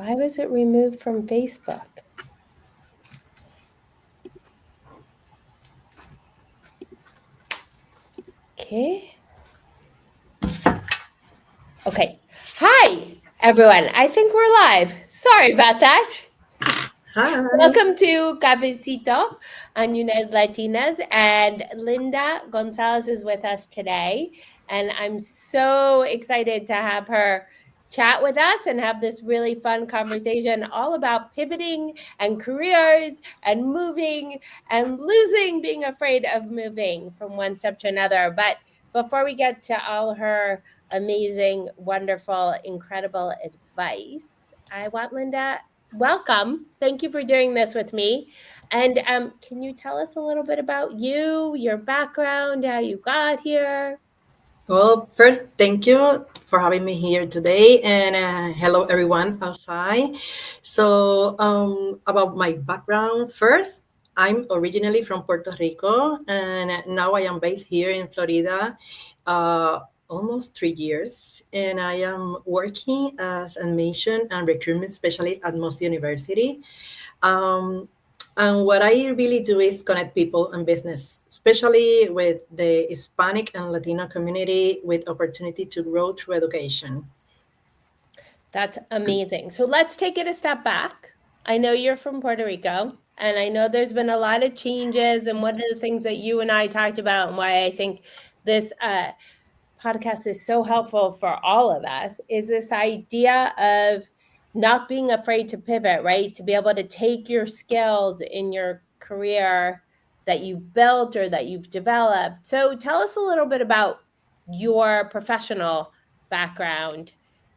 Why was it removed from Facebook? Okay. Okay. Hi, everyone. I think we're live. Sorry about that. Hi. Welcome to Cafecito on United Latinas. And Linda Gonzalez is with us today. And I'm so excited to have her chat with us and have this really fun conversation all about pivoting and careers and moving and losing, being afraid of moving from one step to another. But before we get to all her amazing, wonderful, incredible advice, I want Linda, welcome. Thank you for doing this with me. And can you tell us a little bit about you, your background, how you got here? Well, first, thank you for having me here today, and hello everyone outside. So, about my background, first, I'm originally from Puerto Rico, and now I am based here in Florida, almost 3 years, and I am working as admission and recruitment specialist at Most University. Um, and what I really do is connect people and business, especially with the Hispanic and Latino community, with opportunity to grow through education. That's amazing. So let's take it a step back. I know you're from Puerto Rico, and I know there's been a lot of changes. And one of the things that you and I talked about, and why I think this podcast is so helpful for all of us, is this idea of not being afraid to pivot, right? To be able to take your skills in your career that you've built or that you've developed. So tell us a little bit about your professional background,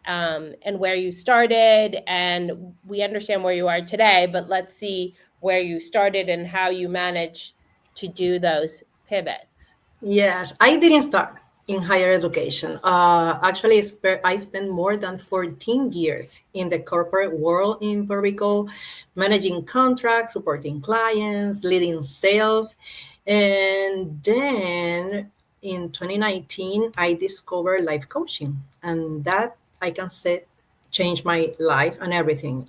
and where you started. And we understand where you are today, but let's see where you started and how you managed to do those pivots. Yes, I didn't start in higher education. Actually, I spent more than 14 years in the corporate world in Puerto Rico, managing contracts, supporting clients, leading sales. And then in 2019, I discovered life coaching. And that I can say changed my life and everything.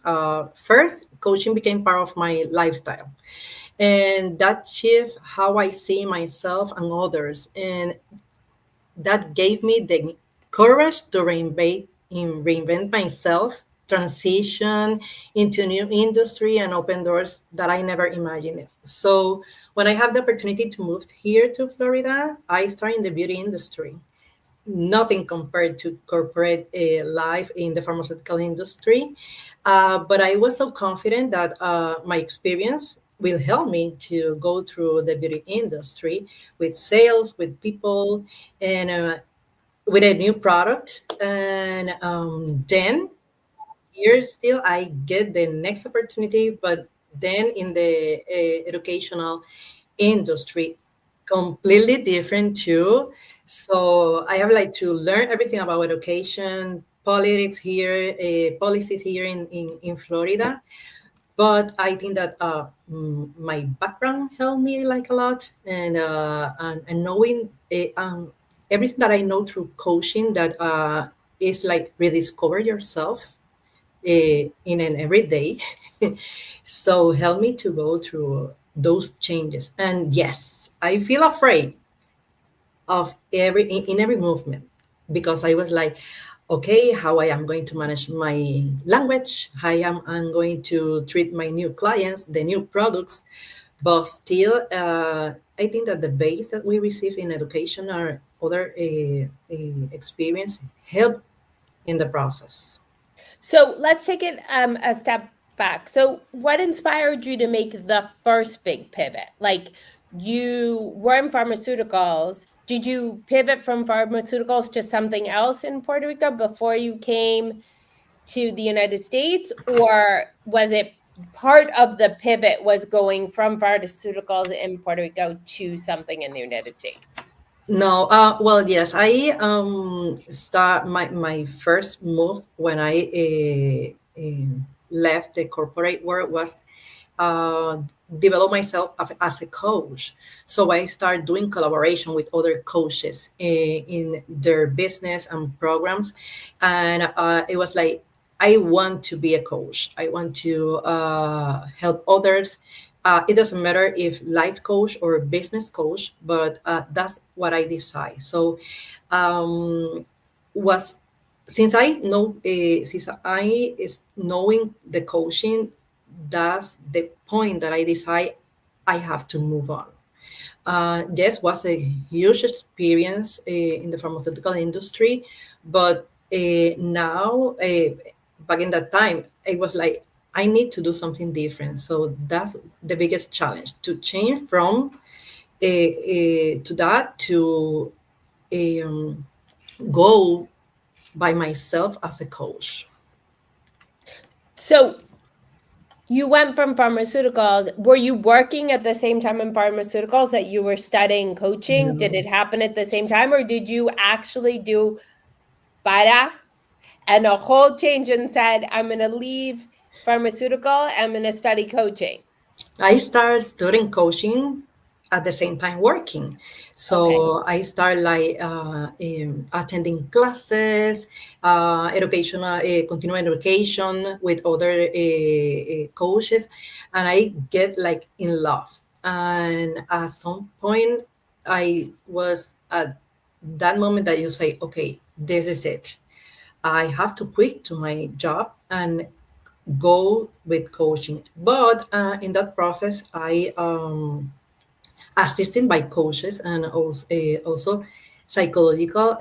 First, coaching became part of my lifestyle, and that shift how I see myself and others, and that gave me the courage to reinvent myself, transition into new industry, and open doors that I never imagined. So when I have the opportunity to move here to Florida, I started in the beauty industry. Nothing compared to corporate life in the pharmaceutical industry. But I was so confident that my experience will help me to go through the beauty industry with sales, with people, and with a new product. And then here still I get the next opportunity, but then in the educational industry, completely different too. So I have like to learn everything about education, politics here, policies here in Florida. But I think that my background helped me like a lot, and knowing everything that I know through coaching, that is like rediscover yourself in an everyday. So help me to go through those changes. And yes, I feel afraid of in every movement, because I was like, okay, how I am going to manage my language, how I'm going to treat my new clients, the new products. But still, I think that the base that we receive in education or other experience help in the process. So let's take it a step back. So, what inspired you to make the first big pivot? Like, you were in pharmaceuticals. Did you pivot from pharmaceuticals to something else in Puerto Rico before you came to the United States? Or was it part of the pivot was going from pharmaceuticals in Puerto Rico to something in the United States? No, well, yes, I start my first move when I left the corporate world was uh, develop myself as a coach. So I started doing collaboration with other coaches in their business and programs, and it was like I want to be a coach. I want to help others. It doesn't matter if life coach or business coach, but that's what I decide. So, was since I know since I is knowing the coaching, that's the point that I decide I have to move on. Yes, was a huge experience in the pharmaceutical industry, but now, back in that time, it was like I need to do something different. So that's the biggest challenge to change from to that to um, go by myself as a coach. So you went from pharmaceuticals. Were you working at the same time in pharmaceuticals that you were studying coaching? Did No. it happen at the same time, or did you actually do para and a whole change and said, I'm going to leave pharmaceutical, I'm going to study coaching? I started studying coaching at the same time working. Okay. So I started like attending classes, educational, continuing education with other coaches, and I get like in love. And at some point, I was at that moment that you say, okay, this is it. I have to quit to my job and go with coaching. But in that process, I assisted by coaches and also psychological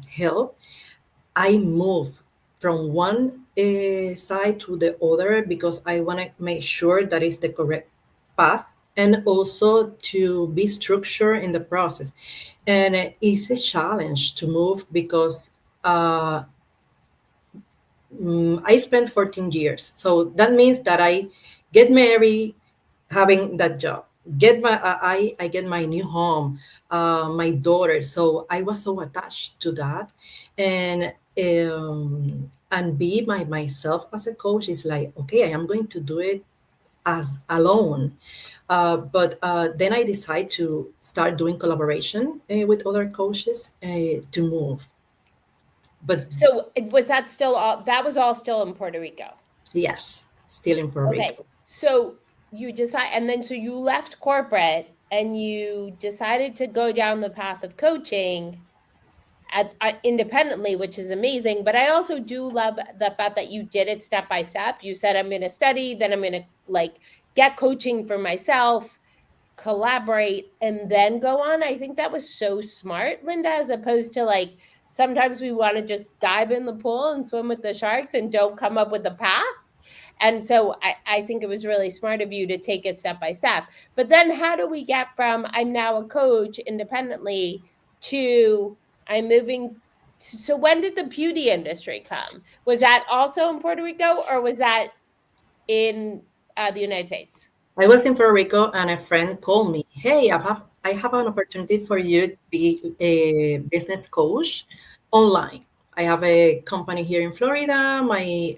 help. I move from one side to the other because I want to make sure that is the correct path and also to be structured in the process. And it's a challenge to move because I spent 14 years. So that means that I get married, having that job, get my I get my new home, my daughter. So I was so attached to that, and be my myself as a coach is like, okay, I am going to do it as alone. But then I decide to start doing collaboration with other coaches to move. But So was that still all, that was all still in Puerto Rico? yes, still in Puerto Okay. Rico. So you decide, and then so you left corporate and you decided to go down the path of coaching independently, which is amazing. But I also do love the fact that you did it step by step. You said, I'm going to study, then I'm going to like get coaching for myself, collaborate, and then go on. I think that was so smart, Linda, as opposed to like sometimes we want to just dive in the pool and swim with the sharks and don't come up with a path. And so I think it was really smart of you to take it step by step. But then how do we get from I'm now a coach independently to I'm moving? So when did the beauty industry come? Was that also in Puerto Rico or was that in the United States? I was in Puerto Rico and a friend called me, hey, I have an opportunity for you to be a business coach online. I have a company here in Florida. My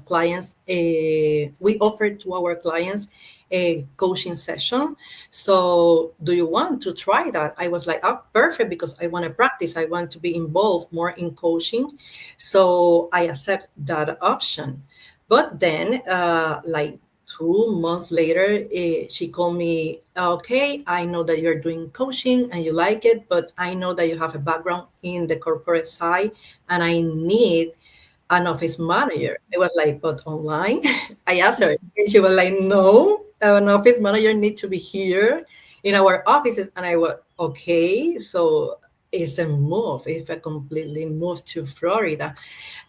clients, we offer to our clients a coaching session. So, do you want to try that? I was like, oh, perfect, because I want to practice. I want to be involved more in coaching. So, I accept that option. But then, like 2 months later, she called me, okay, I know that you're doing coaching and you like it, but I know that you have a background in the corporate side and I need an office manager. I was like, but online? I asked her, and she was like, no, an office manager needs to be here in our offices. And I was, okay, so it's a move. It's a completely move to Florida.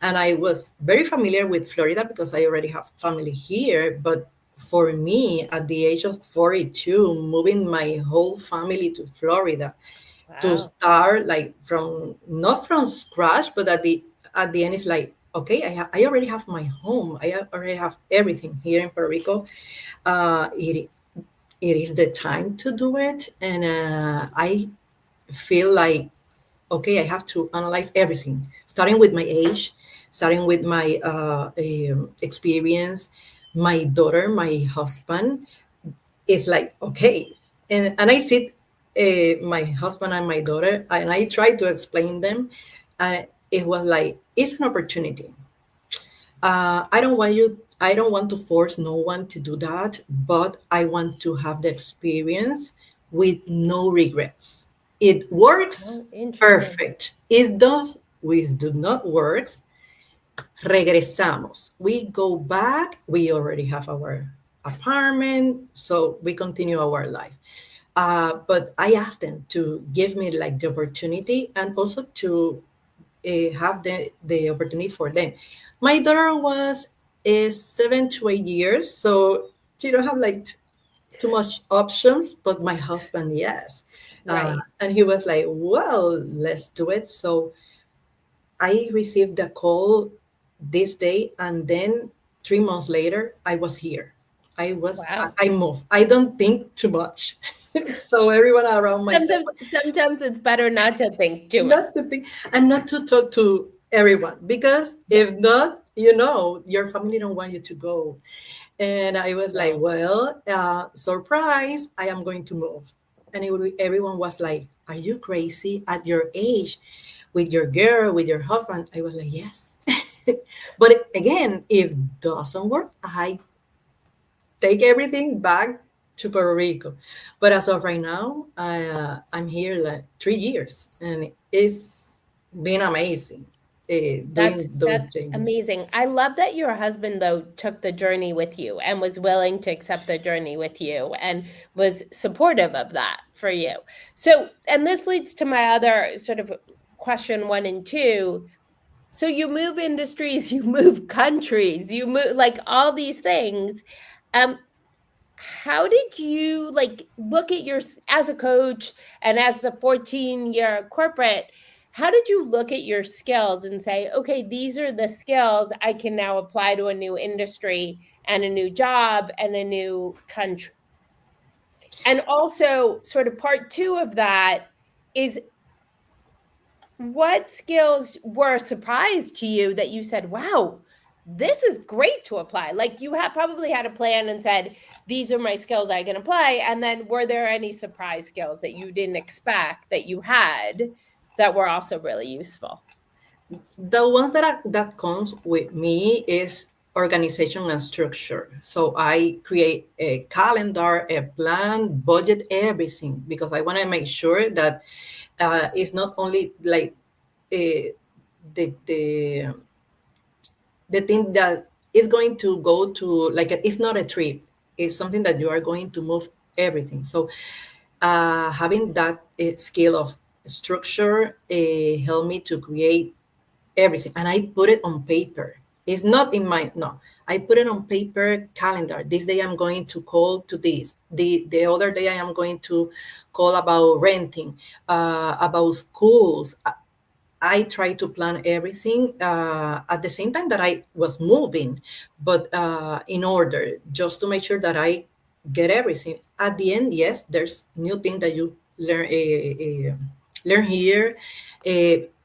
And I was very familiar with Florida because I already have family here. But for me, at the age of 42, moving my whole family to Florida to Wow. start like from not from scratch, but at the end it's like, okay, I already have my home. Already have everything here in Puerto Rico. It is the time to do it, and I feel like, okay, I have to analyze everything, starting with my age, starting with my experience, my daughter, my husband. It's like, okay, and I sit my husband and my daughter, and I try to explain them. It was like, it's an opportunity. I don't want to force no one to do that, but I want to have the experience with no regrets. It works, Oh, interesting. perfect. It does, we do not works, regresamos. We go back, we already have our apartment, so we continue our life. But I asked them to give me like the opportunity and also to have the opportunity for them. My daughter was 7 to 8 years, so she don't have like too much options, but my husband, yes. Right. And he was like, well, let's do it. So I received a call this day, and then 3 months later, I was here. Wow. I moved. I don't think too much. So everyone around my Sometimes it's better not to think too much. not to think and not to talk to everyone, because Yeah. if not, your family don't want you to go. And I was like, No. well, surprise, I am going to move. And everyone was like, are you crazy at your age, with your girl, with your husband? I was like, yes. But again, if doesn't work, I take everything back to Puerto Rico. But as of right now, I'm here like 3 years, and it's been amazing doing those That's changes. amazing. I love that your husband though took the journey with you and was willing to accept the journey with you and was supportive of that for you. So, and this leads to my other sort of question 1 and 2. So you move industries, you move countries, you move like all these things. Um, how did you like look at your as a coach and as the 14-year corporate, how did you look at your skills and say, okay, these are the skills I can now apply to a new industry and a new job and a new country? And also sort of part two of that is, what skills were a surprise to you that you said, wow, this is great to apply? Like you have probably had a plan and said, these are my skills I can apply. And then were there any surprise skills that you didn't expect that you had that were also really useful? The ones that comes with me is organization and structure. So I create a calendar, a plan, budget, everything, because I want to make sure that it's not only like uh, the the thing that is going to go to, like, it's not a trip, it's something that you are going to move everything. So having that skill of structure helped me to create everything, and I put it on paper. It's not in my, no, I put it on paper. Calendar, this day I'm going to call to this, the other day I am going to call about renting, about schools. I try to plan everything at the same time that I was moving, but in order just to make sure that I get everything. At the end, yes, there's new thing that you learn here.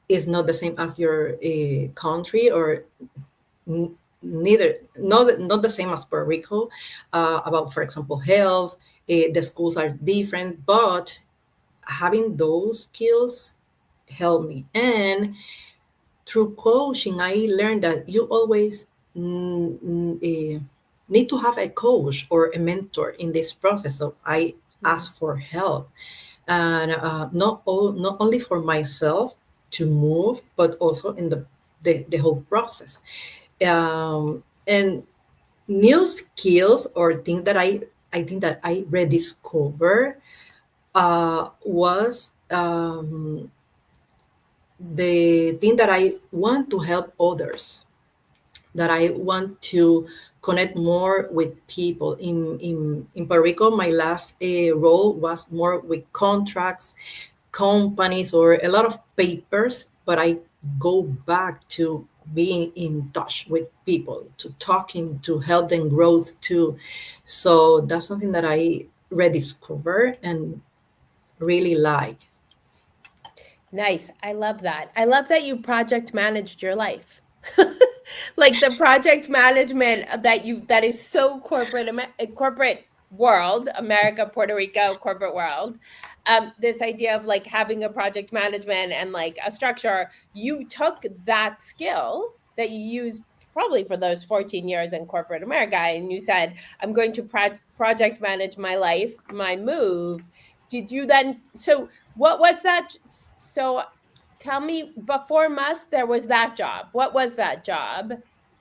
Is not the same as your country, or neither, not the same as Puerto Rico. About, for example, health. The schools are different, but having those skills help me. And through coaching, I learned that you always need to have a coach or a mentor in this process. So I Mm. ask for help, and not only for myself to move, but also in the whole process. And new skills or things that I think that I rediscover was the thing that I want to help others, that I want to connect more with people. In Puerto Rico, my last role was more with contracts, companies, or a lot of papers, but I go back to being in touch with people, to talking, to help them grow too. So that's something that I rediscover and really like. Nice. I love that. I love that you project managed your life. Like the project management that is so corporate world, America, Puerto Rico, corporate world. This idea of like having a project management and like a structure, you took that skill that you used probably for those 14 years in corporate America, and you said, I'm going to project manage my life, my move. Did you then, so what was that? So tell me, before Musk, there was that job. What was that job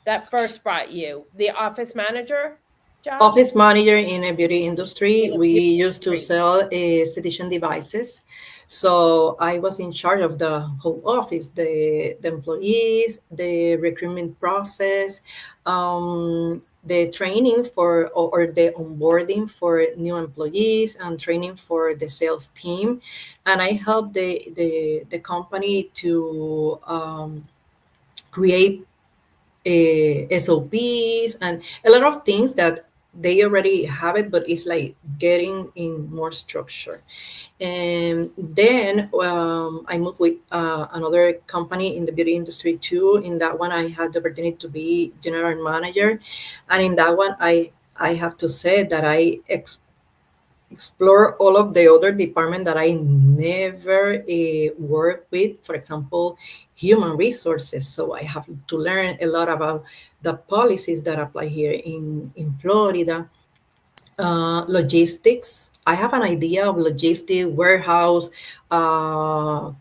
that first brought you? The office manager job Office manager in a beauty in industry. a We beauty used to industry? sell esthetician devices. So I was in charge of the whole office, the employees, the recruitment process, the training or the onboarding for new employees and training for the sales team. And I helped the company to create SOPs and a lot of things that they already have it, but it's like getting in more structure. And then I moved with another company in the beauty industry too. In that one, I had the opportunity to be general manager, and in that one, I have to say that I explore all of the other departments that I never worked with. For example, human resources. So I have to learn a lot about the policies that apply here in Florida. Logistics. I have an idea of logistics, warehouse,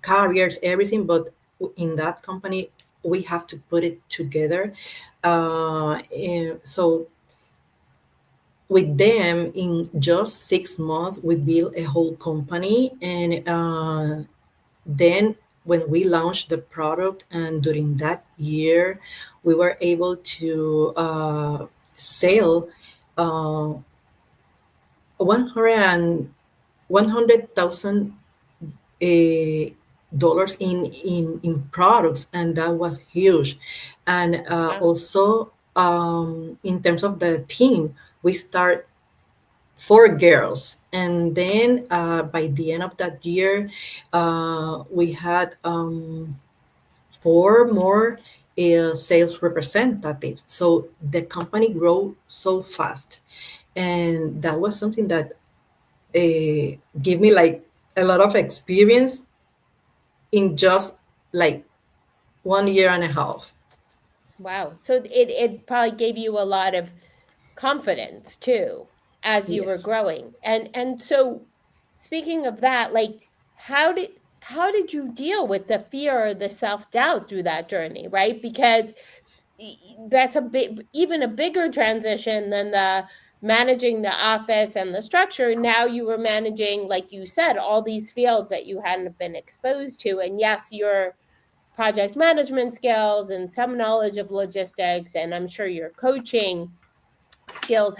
carriers, everything, but in that company, we have to put it together. So with them in just 6 months we built a whole company, and then when we launched the product and during that year we were able to sell uh, 100 100,000 dollars in products, and that was huge. And Wow. also in terms of the team, we start 4 girls, and then by the end of that year we had 4 more sales representatives. So the company grew so fast, and that was something that gave me like a lot of experience in just like 1 year and a half. Wow. So it probably gave you a lot of confidence too as you were Yes. growing. And so speaking of that, like how did you deal with the fear or the self-doubt through that journey, right? Because that's a big, even a bigger transition than the managing the office and the structure. Now you were managing, like you said, all these fields that you hadn't been exposed to. And yes, your project management skills and some knowledge of logistics, and I'm sure your coaching skills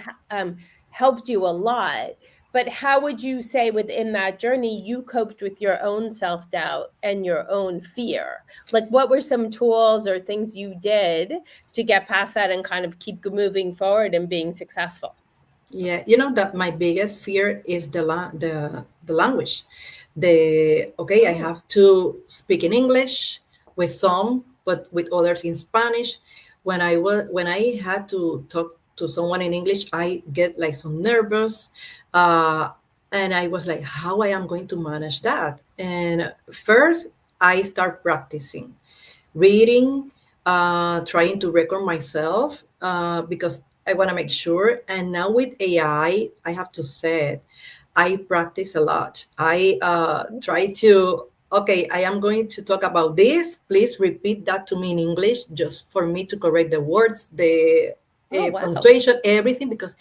helped you a lot. But how would you say within that journey you coped with your own self doubt and your own fear? Like, what were some tools or things you did to get past that and kind of keep moving forward and being successful? Yeah, you know that my biggest fear is the language. The okay, I Oh, have to speak in English with some, but with others in Spanish. When I had to talk to someone in English, I get like some nervous, uh, and I was like, how I am going to manage that? And first, I start practicing reading, trying to record myself because I want to make sure. And now with AI, I have to say, I practice a lot. I try to, okay, I am going to talk about this. Please repeat that to me in English, just for me to correct the words, the oh, wow. punctuation, everything, because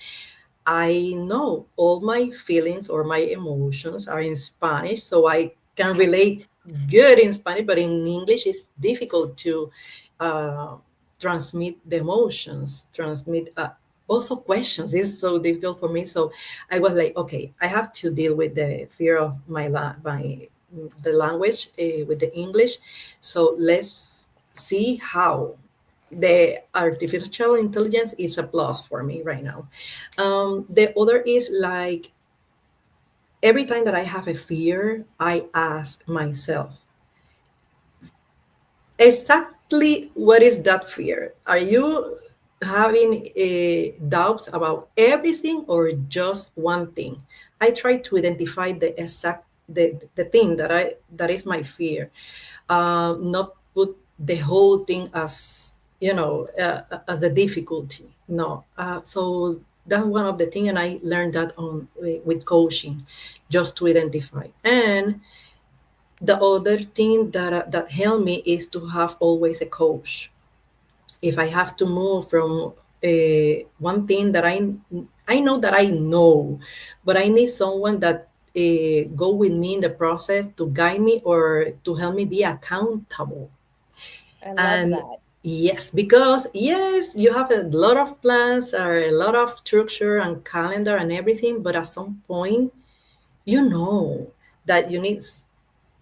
I know all my feelings or my emotions are in Spanish, so I can relate good in Spanish, but in English it's difficult to uh, transmit the emotions, transmit also questions. It's so difficult for me. So I was like, okay, I have to deal with the fear of my the language with the English. So let's see how the artificial intelligence is a plus for me right now. The other is like every time that I have a fear, I ask myself exactly what is that fear? Are you having doubts about everything or just one thing? I try to identify the thing that is my fear, not put the whole thing as as the difficulty. No, so that's one of the things, and I learned that on with coaching, just to identify. And the other thing that helped me is to have always a coach. If I have to move from one thing that I know that I know, but I need someone that go with me in the process to guide me or to help me be accountable. I love And that. yes, because yes, you have a lot of plans or a lot of structure and calendar and everything, but at some point, you know that you need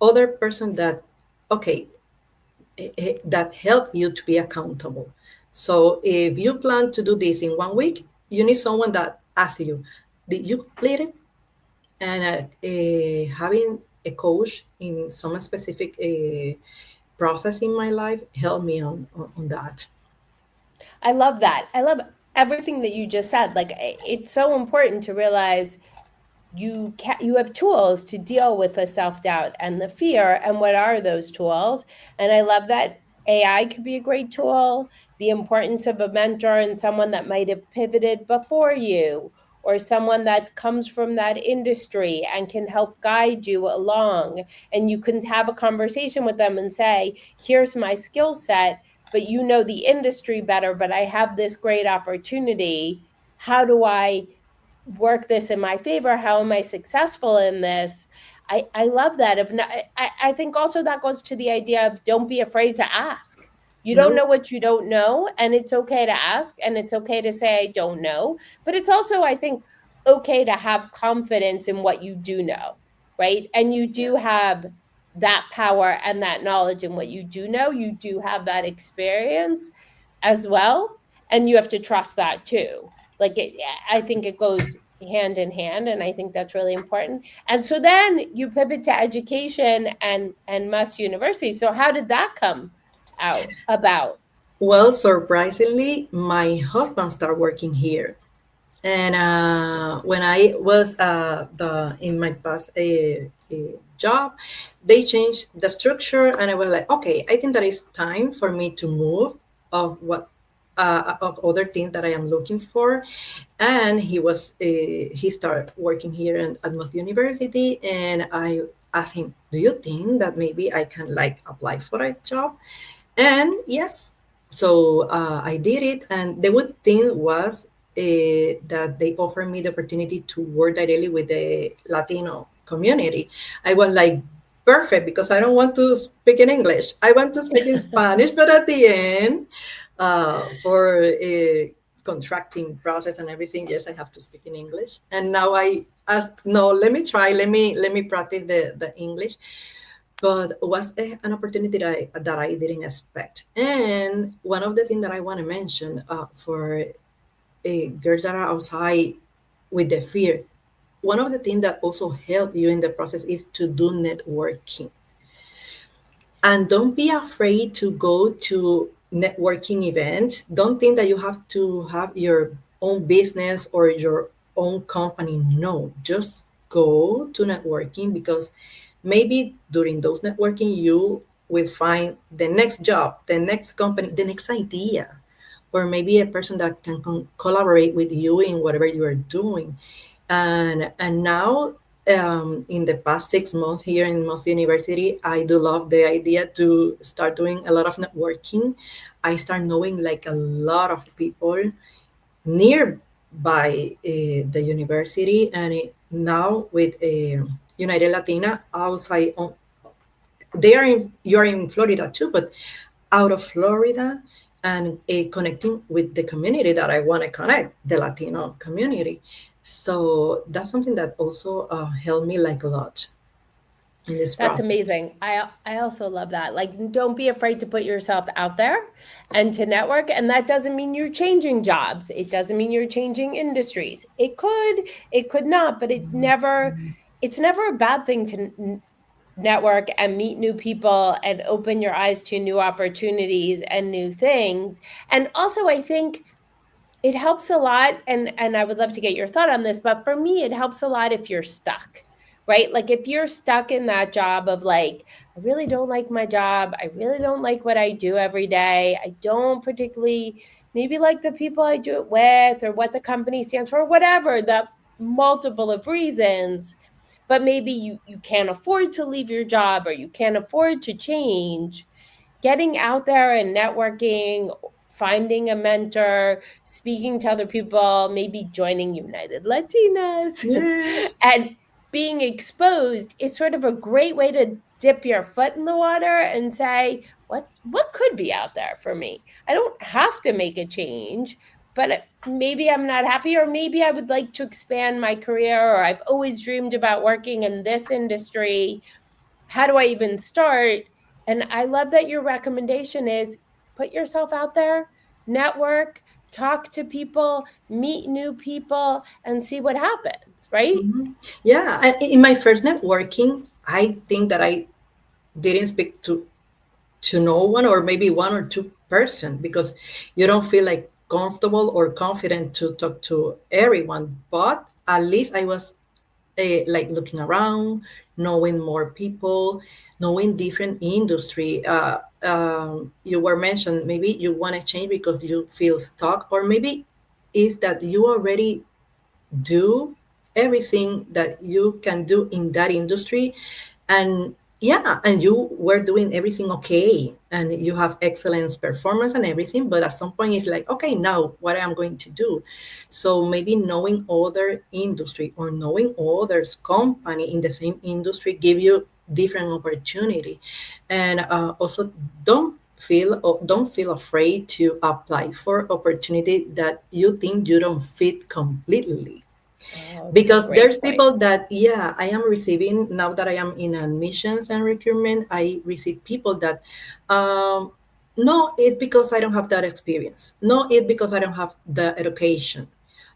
other person that, okay, that help you to be accountable. So if you plan to do this in 1 week, you need someone that asks you, did you complete it? And having a coach in some specific process in my life helped me on that. I love that. I love everything that you just said. Like it's so important to realize you have tools to deal with the self-doubt and the fear, and what are those tools? And I love that AI could be a great tool, the importance of a mentor and someone that might have pivoted before you, or someone that comes from that industry and can help guide you along, and you can have a conversation with them and say, here's my skill set, but you know the industry better, but I have this great opportunity. How do I work this in my favor? How am I successful in this? I love that. If not, I think also that goes to the idea of don't be afraid to ask. You don't No. know what you don't know, and it's okay to ask, and it's okay to say, I don't know. But it's also, I think, okay to have confidence in what you do know, right? And you do Yes. have that power and that knowledge in what you do know. You do have that experience as well. And you have to trust that too. Like I think it goes hand in hand, and I think that's really important. And so then you pivot to education and Must University. So how did that come out about? Well, surprisingly, my husband started working here. And when I was the in my past job, they changed the structure, and I was like, okay, I think that it's time for me to move of other things that I am looking for. And he started working here at Moss University, and I asked him, do you think that maybe I can like apply for a job? And yes, so I did it. And the good thing was that they offered me the opportunity to work directly with the Latino community. I was like, perfect, because I don't want to speak in English. I want to speak in Spanish, but at the end, for contracting process and everything, yes, I have to speak in English. And now I ask, no, let me try, let me practice the English, but was an opportunity that I didn't expect. And one of the things that I want to mention for girls that are outside with the fear, one of the things that also help you in the process is to do networking. And don't be afraid to go to networking events. Don't think that you have to have your own business or your own company. No, just go to networking, because maybe during those networking you will find the next job, the next company, the next idea, or maybe a person that can collaborate with you in whatever you are doing. And now, in the past 6 months here in Moss University, I do love the idea to start doing a lot of networking. I start knowing like a lot of people nearby the university, and now with United Latina outside on, they are in, you're in Florida too, but out of Florida, and connecting with the community that I want to connect, the Latino community. So that's something that also helped me like a lot in this That's process. amazing. I also love that. Like don't be afraid to put yourself out there and to network, and that doesn't mean you're changing jobs. It doesn't mean you're changing industries. It could not, but it's never a bad thing to network and meet new people and open your eyes to new opportunities and new things. And also I think it helps a lot, and I would love to get your thought on this, but for me it helps a lot if you're stuck, right? Like if you're stuck in that job of like, I really don't like my job, I really don't like what I do every day, I don't particularly maybe like the people I do it with or what the company stands for, whatever, the multiple of reasons, but maybe you can't afford to leave your job or you can't afford to change. Getting out there and networking, finding a mentor, speaking to other people, maybe joining United Latinas, Yes. and being exposed is sort of a great way to dip your foot in the water and say, what could be out there for me? I don't have to make a change, but maybe I'm not happy, or maybe I would like to expand my career, or I've always dreamed about working in this industry. How do I even start? And I love that your recommendation is put yourself out there, network, talk to people, meet new people, and see what happens, right? Mhm. Yeah, in my first networking, I think that I didn't speak to no one, or maybe one or two person, because you don't feel like comfortable or confident to talk to everyone. But at least I was like looking around, knowing more people, knowing different industry. You were mentioned maybe you want to change because you feel stuck, or maybe is that you already do everything that you can do in that industry, and yeah, and you were doing everything okay, and you have excellent performance and everything, but at some point it's like, okay, now what I'm going to do. So maybe knowing other industry or knowing others company in the same industry give you different opportunity. And also don't feel afraid to apply for opportunity that you think you don't fit completely, Oh, it's a because great there's point. people that, yeah, I am receiving now that I am in admissions and recruitment, I receive people that um no, it's because I don't have that experience, no, it's because I don't have the education,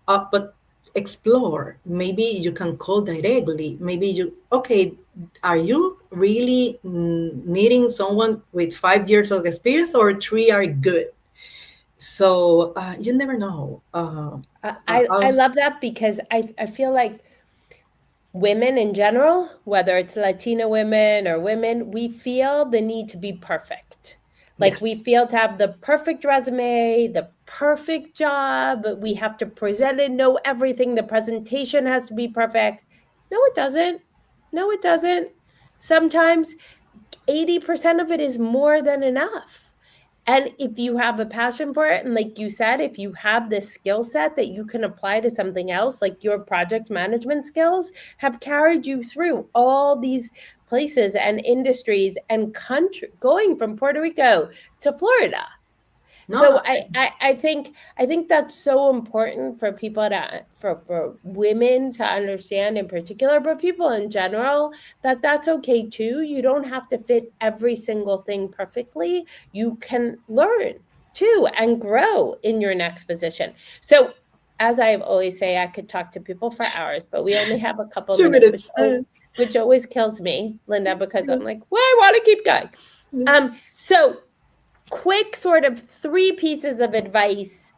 but explore, maybe you can call directly, maybe you, okay, are you really needing someone with 5 years of experience, or three are good? So you never know. I I was, love that because I feel like women in general, whether it's Latina women or women, we feel the need to be perfect. Like we yes. feel to have the perfect resume, the perfect job, we have to present and know everything. The presentation has to be perfect. No, it doesn't. No, it doesn't. Sometimes 80% of it is more than enough. And if you have a passion for it, and like you said, if you have this skill set that you can apply to something else, like your project management skills have carried you through all these places and industries and country, going from Puerto Rico to Florida. So No, I think that's so important for people to for women to understand in particular, but people in general, that that's okay too. You don't have to fit every single thing perfectly. You can learn too and grow in your next position. So as I always say, I could talk to people for hours, but we only have a couple two minutes, minutes. which always kills me, Linda, because I'm like, well, I want to keep going. So quick sort of three pieces of advice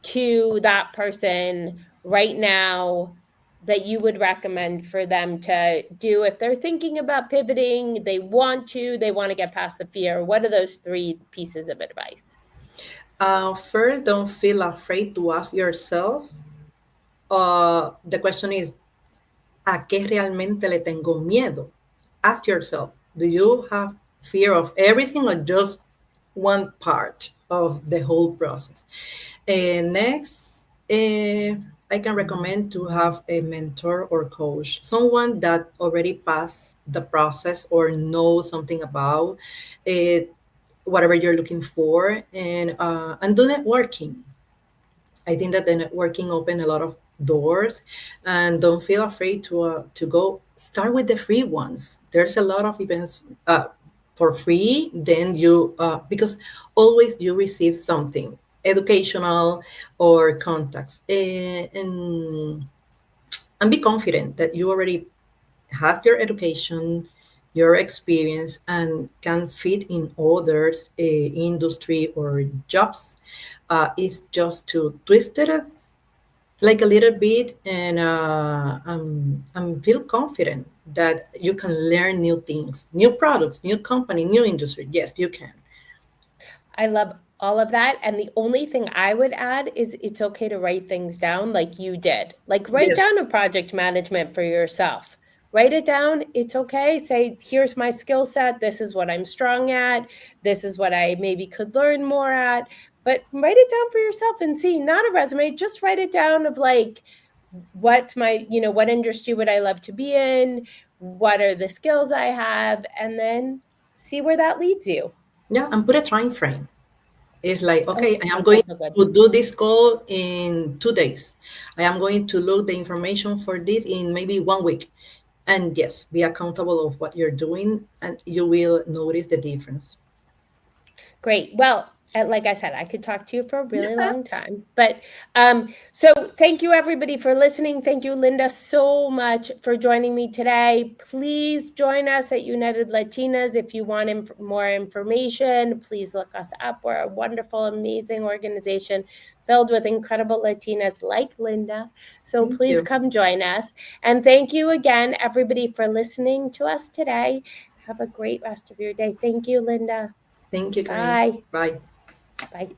to that person right now that you would recommend for them to do if they're thinking about pivoting, they want to get past the fear. What are those three pieces of advice? First, don't feel afraid to ask yourself. The question is, ¿a qué realmente le tengo miedo? Ask yourself, do you have fear of everything, or just one part of the whole process? Next, I can recommend to have a mentor or coach, someone that already passed the process or knows something about it, whatever you're looking for, and do networking. I think that the networking open a lot of doors, and don't feel afraid to go. Start with the free ones. There's a lot of events for free. Then you because always you receive something educational or contacts, and be confident that you already have your education, your experience, and can fit in others industry or jobs. Is just to twist it like a little bit, and feel confident that you can learn new things, new products, new company, new industry. Yes, you can. I love all of that. And the only thing I would add is it's okay to write things down like you did. Like write Yes. down a project management for yourself. Write it down. It's okay. Say, here's my skill set. This is what I'm strong at. This is what I maybe could learn more at. But write it down for yourself and see, not a resume, just write it down of like, what my, what industry would I love to be in? What are the skills I have? And then see where that leads you. Yeah, and put a time frame. It's like, Oh, okay, I am that's going also good. to do this call in 2 days. I am going to load the information for this in maybe 1 week. And yes, be accountable of what you're doing, and you will notice the difference. Great. Well, like I said, I could talk to you for a really long Yes. time. But so thank you everybody for listening. Thank you, Linda, so much for joining me today. Please join us at United Latinas. If you want more information, please look us up. We're a wonderful, amazing organization filled with incredible Latinas like Linda. So Thank please you. come join us. And thank you again, everybody, for listening to us today. Have a great rest of your day. Thank you, Linda. Thank you, Karina. Bye. Bye. Bye.